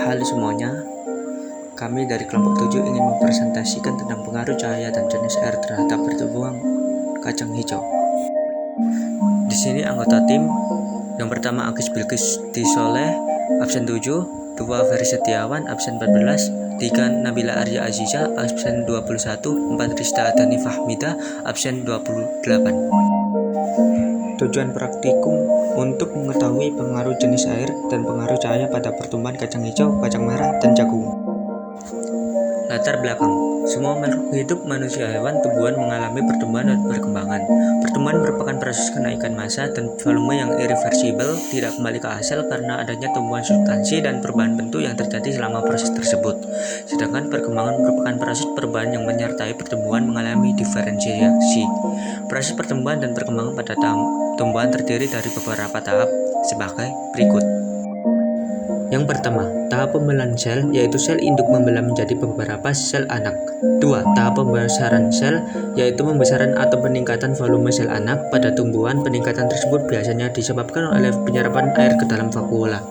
Halo semuanya, kami dari kelompok 7 ingin mempresentasikan tentang pengaruh cahaya dan jenis air terhadap pertumbuhan kacang hijau. Di sini anggota tim yang pertama Agis Bilkis Soleh, absen 7, 2 Ferry Setiawan, absen 14, 3 Nabila Arya Aziza, absen 21, 4 Rista Adani Fahmida, absen 28. Tujuan praktikum untuk mengetahui pengaruh jenis air dan pengaruh cahaya pada pertumbuhan kacang hijau, kacang merah, dan jagung. Latar belakang: semua makhluk hidup, manusia, hewan, tumbuhan mengalami pertumbuhan dan perkembangan. Pertumbuhan merupakan proses kenaikan massa dan volume yang irreversibel, tidak kembali ke asal karena adanya tumbuhan substansi dan perubahan bentuk yang terjadi selama proses tersebut. Sedangkan perkembangan merupakan proses perubahan yang menyertai pertumbuhan mengalami diferensiasi. Proses pertumbuhan dan perkembangan pada tumbuhan terdiri dari beberapa tahap sebagai berikut. Yang pertama, tahap pembelahan sel, yaitu sel induk membelah menjadi beberapa sel anak. 2. Tahap pembesaran sel, yaitu pembesaran atau peningkatan volume sel anak pada tumbuhan. Peningkatan tersebut biasanya disebabkan oleh penyerapan air ke dalam vakuola.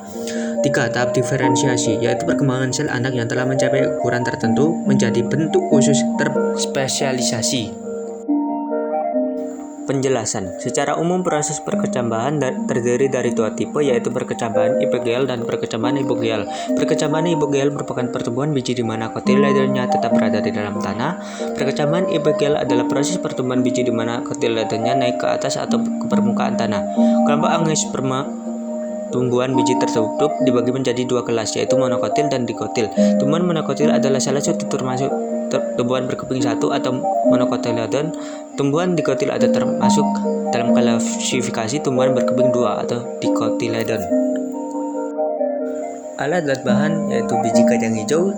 3. Tahap diferensiasi, yaitu perkembangan sel anak yang telah mencapai ukuran tertentu menjadi bentuk khusus terspesialisasi. Penjelasan: secara umum proses perkecambahan terdiri dari dua tipe, yaitu perkecambahan epigeal dan perkecambahan hipogeal. Perkecambahan hipogeal merupakan pertumbuhan biji di mana kotiledonnya tetap berada di dalam tanah. Perkecambahan epigeal adalah proses pertumbuhan biji di mana kotiledonnya naik ke atas atau ke permukaan tanah. Kelompok angiosperma tumbuhan biji tertutup dibagi menjadi dua kelas, yaitu monokotil dan dikotil. Tumbuhan monokotil adalah salah satu termasuk tumbuhan berkeping satu atau monokotiledon. Tumbuhan dikotil ada termasuk dalam klasifikasi tumbuhan berkeping dua atau dikotiledon. Alat dan bahan yaitu biji kacang hijau,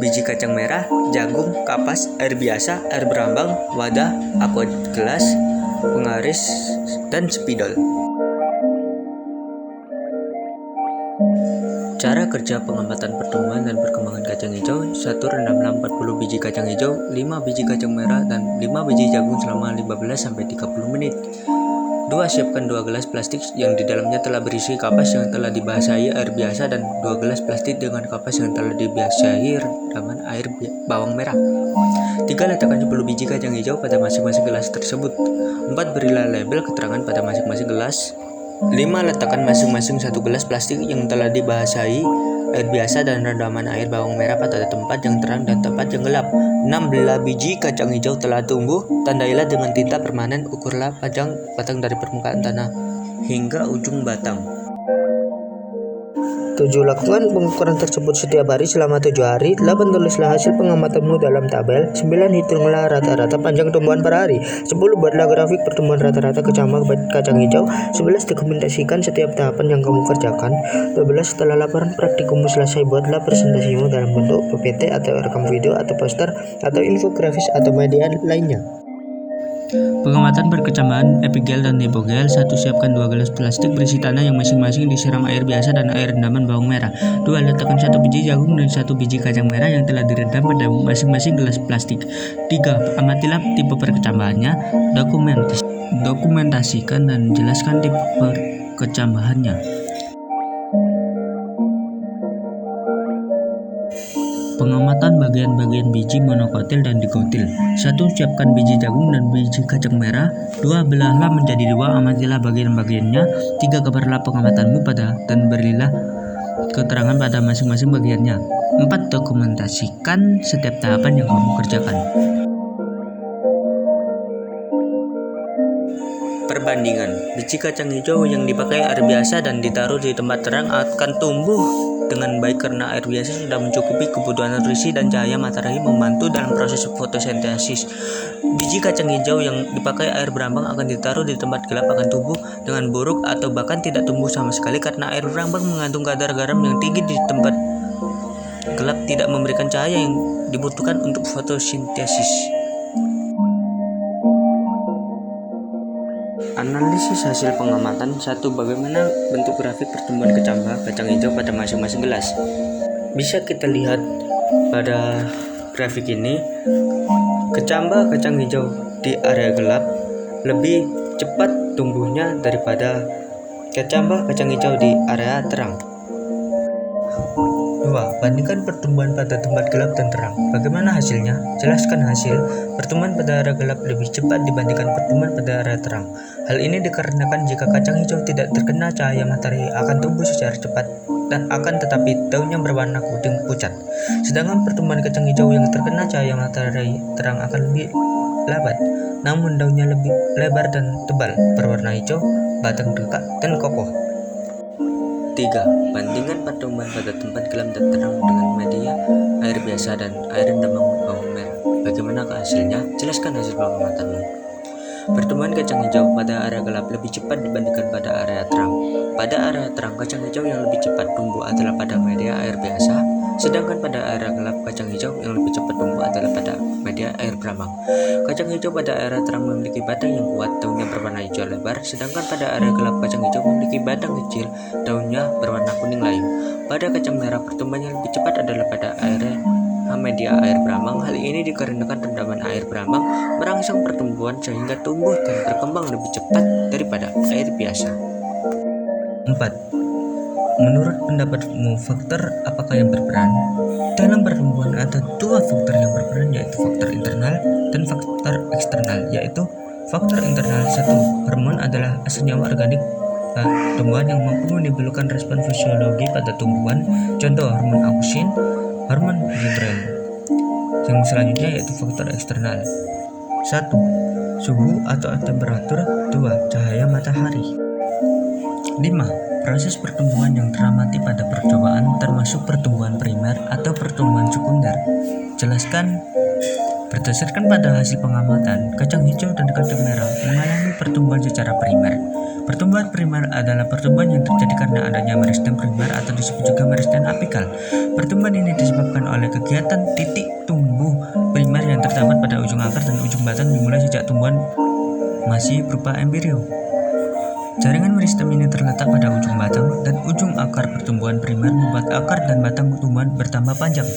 biji kacang merah, jagung, kapas, air biasa, air berambang, wadah, aqua gelas, pengaris, dan spidol. Cara kerja pengamatan pertumbuhan dan perkembangan kacang hijau: 1. Rendamlah 40 biji kacang hijau, 5 biji kacang merah, dan 5 biji jagung selama 15-30 menit. 2. Siapkan 2 gelas plastik yang di dalamnya telah berisi kapas yang telah dibasahi air biasa dan 2 gelas plastik dengan kapas yang telah dibasahi rendaman air bawang merah. 3. Letakkan 10 biji kacang hijau pada masing-masing gelas tersebut. 4. Berilah label keterangan pada masing-masing gelas. 5. Letakkan masing-masing 1 gelas plastik yang telah dibasahi air biasa dan rendaman air bawang merah pada tempat yang terang dan tempat yang gelap. 6. Bila biji kacang hijau telah tumbuh, tandailah dengan tinta permanen. Ukurlah panjang batang dari permukaan tanah hingga ujung batang. 7. Lakukan pengukuran tersebut setiap hari selama 7 hari. 8. Tulislah hasil pengamatanmu dalam tabel. 9. Hitunglah rata-rata panjang tumbuhan per hari. 10. Buatlah grafik pertumbuhan rata-rata kacang hijau. 11. Dokumentasikan setiap tahapan yang kamu kerjakan. 12. Setelah laporan praktikummu selesai, buatlah presentasimu dalam bentuk PPT atau rekam video atau poster atau infografis atau media lainnya. Pengamatan perkecambahan epigeal dan hipogeal. 1. Siapkan 2 gelas plastik berisi tanah yang masing-masing disiram air biasa dan air rendaman bawang merah. 2. Letakkan 1 biji jagung dan 1 biji kacang merah yang telah direndam pada masing-masing gelas plastik. 3. Amatilah tipe perkecambahannya. Dokumentasikan dan jelaskan tipe perkecambahannya. Pengamatan bagian-bagian biji monokotil dan dikotil. 1. Siapkan biji jagung dan biji kacang merah. 2. Belahlah menjadi 2, amatilah bagian-bagiannya. 3. Gambarlah pengamatanmu dan berilah keterangan pada masing-masing bagiannya. 4. Dokumentasikan setiap tahapan yang kamu kerjakan. Perbandingan: biji kacang hijau yang dipakai air biasa dan ditaruh di tempat terang akan tumbuh dengan baik karena air biasa sudah mencukupi kebutuhan nutrisi dan cahaya matahari membantu dalam proses fotosintesis. Biji kacang hijau yang dipakai air berambang akan ditaruh di tempat gelap akan tumbuh dengan buruk atau bahkan tidak tumbuh sama sekali karena air berambang mengandung kadar garam yang tinggi. Di tempat gelap tidak memberikan cahaya yang dibutuhkan untuk fotosintesis. Analisis hasil pengamatan. 1. Bagaimana bentuk grafik pertumbuhan kacang hijau pada masing-masing gelas? Bisa kita lihat pada grafik ini, kacang hijau di area gelap lebih cepat tumbuhnya daripada Kecambah kacang hijau di area terang. 2. Bandingkan pertumbuhan pada tempat gelap dan terang. Bagaimana hasilnya? Jelaskan hasil. Pertumbuhan pada area gelap lebih cepat dibandingkan pertumbuhan pada area terang. Hal ini dikarenakan jika kacang hijau tidak terkena cahaya matahari akan tumbuh secara cepat dan akan tetapi daunnya berwarna kuning pucat. Sedangkan pertumbuhan kacang hijau yang terkena cahaya matahari terang akan lebih lambat, namun daunnya lebih lebar dan tebal, berwarna hijau, batang dekat dan kokoh. 3. Bandingkan pertumbuhan pada tempat gelap dan terang dengan media air biasa dan air rendaman bawang merah. Bagaimana hasilnya? Jelaskan hasil pengamatanmu. Pertumbuhan kacang hijau pada area gelap lebih cepat dibandingkan pada area terang. Pada area terang, kacang hijau yang lebih cepat tumbuh adalah pada media air biasa, sedangkan pada area gelap, kacang hijau yang lebih cepat tumbuh adalah pada media air brambang. Kacang hijau pada area terang memiliki batang yang kuat, daunnya berwarna hijau lebar, sedangkan pada area gelap, kacang hijau memiliki batang kecil, daunnya berwarna kuning layu. Pada kacang merah, pertumbuhan yang lebih cepat adalah pada area media air brambang. Hal ini dikarenakan rendaman air brambang merangsang pertumbuhan sehingga tumbuh dan berkembang lebih cepat daripada air biasa. 4. Menurut pendapatmu, faktor apakah yang berperan? Dalam pertumbuhan ada dua faktor yang berperan, yaitu faktor internal dan faktor eksternal. Yaitu faktor internal, 1. Hormon adalah senyawa organik tumbuhan yang mampu menimbulkan respon fisiologi pada tumbuhan, contoh hormon auxin, hormon gibrel. Yang selanjutnya yaitu faktor eksternal. 1. Suhu atau temperatur. 2. Cahaya matahari. 5. Proses pertumbuhan yang teramati pada percobaan termasuk pertumbuhan primer atau pertumbuhan sekunder. Jelaskan. Berdasarkan pada hasil pengamatan, kacang hijau dan kacang merah mengalami pertumbuhan secara primer. Pertumbuhan primer adalah pertumbuhan yang terjadi karena adanya meristem primer atau disebut juga meristem apikal. Pertumbuhan ini disebabkan oleh kegiatan titik tumbuh primer yang terdapat pada ujung akar dan ujung batang dimulai sejak tumbuhan masih berupa embrio. Jaringan meristem ini terletak pada ujung batang dan ujung akar. Pertumbuhan primer membuat akar dan batang tumbuhan bertambah panjang.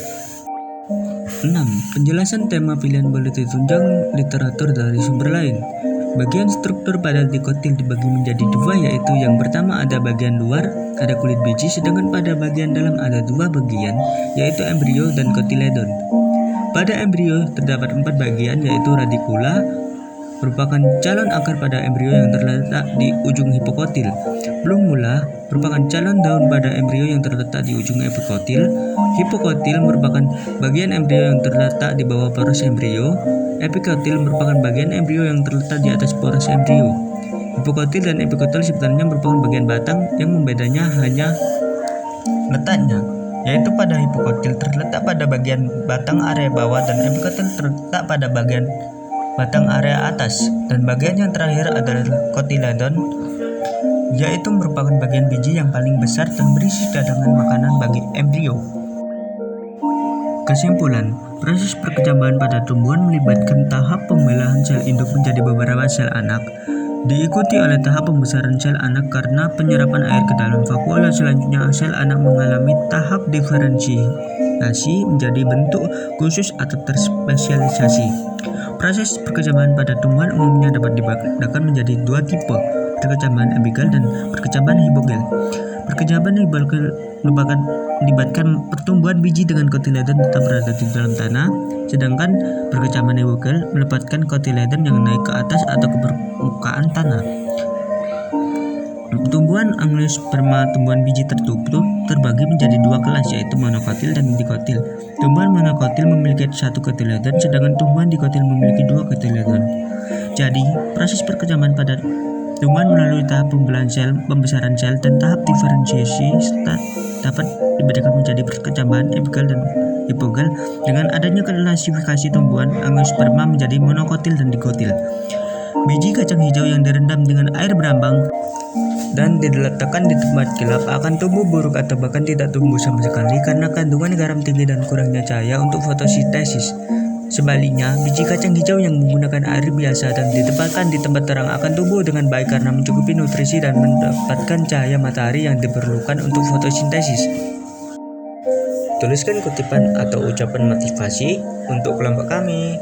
6. Penjelasan tema pilihan boleh ditunjang literatur dari sumber lain. Bagian struktur pada dikotil dibagi menjadi dua, yaitu yang pertama ada bagian luar, ada kulit biji, sedangkan pada bagian dalam ada dua bagian, yaitu embrio dan kotiledon. Pada embrio terdapat 4 bagian, yaitu radikula, merupakan calon akar pada embrio yang terletak di ujung hipokotil. Plumula merupakan calon daun pada embrio yang terletak di ujung epikotil. Hipokotil merupakan bagian embrio yang terletak di bawah poros embrio. Epikotil merupakan bagian embrio yang terletak di atas poros embrio. Hipokotil dan epikotil sebenarnya merupakan bagian batang, yang membedanya hanya letaknya, yaitu pada hipokotil terletak pada bagian batang area bawah dan epikotil terletak pada bagian batang area atas, dan bagian yang terakhir adalah kotiledon, yaitu merupakan bagian biji yang paling besar dan berisi cadangan makanan bagi embrio. Kesimpulan, proses perkecambahan pada tumbuhan melibatkan tahap pembelahan sel induk menjadi beberapa sel anak, diikuti oleh tahap pembesaran sel anak karena penyerapan air ke dalam vakuola. Selanjutnya, sel anak mengalami tahap diferensiasi menjadi bentuk khusus atau terspesialisasi. Proses perkecambahan pada tumbuhan umumnya dapat dibedakan menjadi dua tipe, perkecambahan apigal dan perkecambahan hipogel. Perkecambahan hipogel melibatkan pertumbuhan biji dengan kotiledon tetap berada di dalam tanah, sedangkan perkecambahan hipogel melibatkan kotiledon yang naik ke atas atau ke permukaan tanah. Tumbuhan angiosperma, tumbuhan biji tertutup, terbagi menjadi dua kelas, yaitu monokotil dan dikotil. Tumbuhan monokotil memiliki satu kotiledon, sedangkan tumbuhan dikotil memiliki dua kotiledon. Jadi, proses perkecambahan pada tumbuhan melalui tahap pembelahan sel, pembesaran sel, dan tahap diferensiasi dapat dibedakan menjadi perkecambahan apigal dan hipogel dengan adanya klasifikasi tumbuhan angiosperma menjadi monokotil dan dikotil. Biji kacang hijau yang direndam dengan air berambang dan diletakkan di tempat gelap akan tumbuh buruk atau bahkan tidak tumbuh sama sekali karena kandungan garam tinggi dan kurangnya cahaya untuk fotosintesis. Sebaliknya, biji kacang hijau yang menggunakan air biasa dan ditempatkan di tempat terang akan tumbuh dengan baik karena mencukupi nutrisi dan mendapatkan cahaya matahari yang diperlukan untuk fotosintesis. Tuliskan kutipan atau ucapan motivasi untuk kelompok kami.